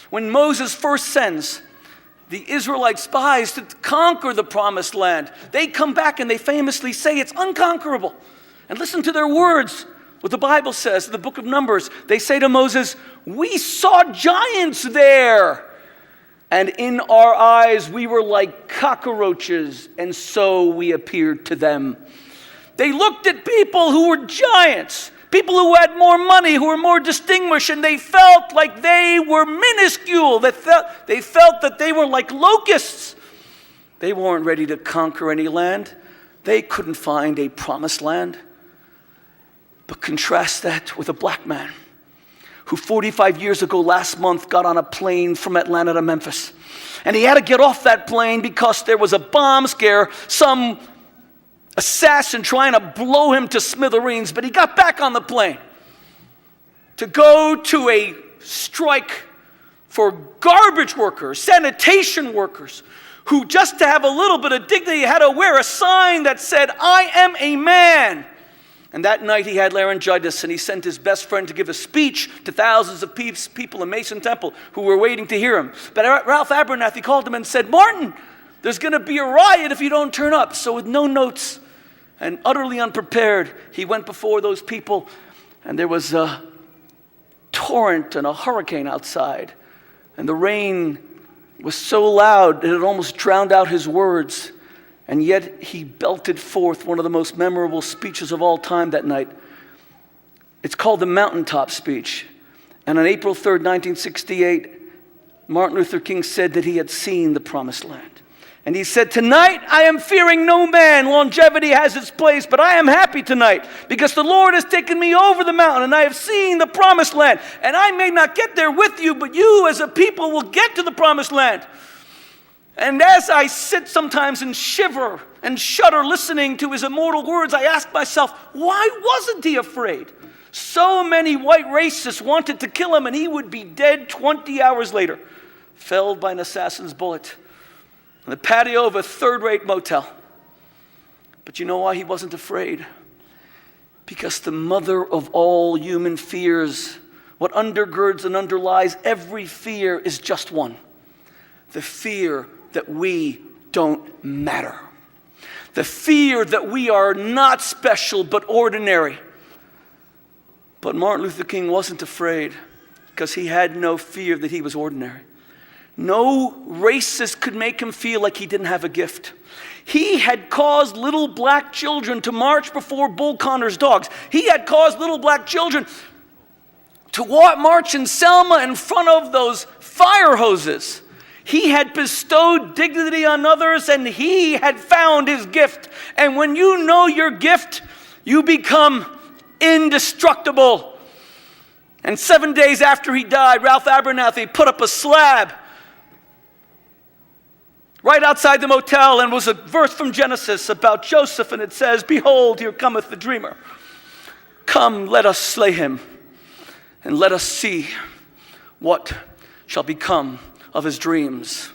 When Moses first sends the Israelite spies to conquer the promised land, they come back and they famously say it's unconquerable. And listen to their words, what the Bible says in the book of Numbers. They say to Moses, "We saw giants there, and in our eyes we were like cockroaches, and so we appeared to them." They looked at people who were giants, people who had more money, who were more distinguished, and they felt like they were minuscule. They felt that they were like locusts. They weren't ready to conquer any land. They couldn't find a promised land. But contrast that with a black man who 45 years ago last month got on a plane from Atlanta to Memphis. And he had to get off that plane because there was a bomb scare, some assassin trying to blow him to smithereens. But he got back on the plane to go to a strike for garbage workers, sanitation workers, who just to have a little bit of dignity had to wear a sign that said, "I am a man." And that night he had laryngitis, and he sent his best friend to give a speech to thousands of people in Mason Temple who were waiting to hear him. But Ralph Abernathy called him and said, "Martin, there's going to be a riot if you don't turn up." So with no notes and utterly unprepared, he went before those people, and there was a torrent and a hurricane outside. And the rain was so loud that it almost drowned out his words. And yet he belted forth one of the most memorable speeches of all time that night. It's called the Mountaintop Speech. And on April 3rd, 1968, Martin Luther King said that he had seen the promised land. And he said, "Tonight I am fearing no man. Longevity has its place, but I am happy tonight because the Lord has taken me over the mountain and I have seen the promised land. And I may not get there with you, but you as a people will get to the promised land." And as I sit sometimes and shiver and shudder listening to his immortal words, I ask myself, why wasn't he afraid? So many white racists wanted to kill him, and he would be dead 20 hours later, felled by an assassin's bullet on the patio of a third-rate motel. But you know why he wasn't afraid? Because the mother of all human fears, what undergirds and underlies every fear, is just one: the fear that we don't matter. The fear that we are not special but ordinary. But Martin Luther King wasn't afraid because he had no fear that he was ordinary. No racist could make him feel like he didn't have a gift. He had caused little black children to march before Bull Connor's dogs. He had caused little black children to march in Selma in front of those fire hoses. He had bestowed dignity on others, and he had found his gift. And when you know your gift, you become indestructible. And 7 days after he died, Ralph Abernathy put up a slab right outside the motel, and was a verse from Genesis about Joseph, and it says, "Behold, here cometh the dreamer. Come, let us slay him, and let us see what shall become of his dreams."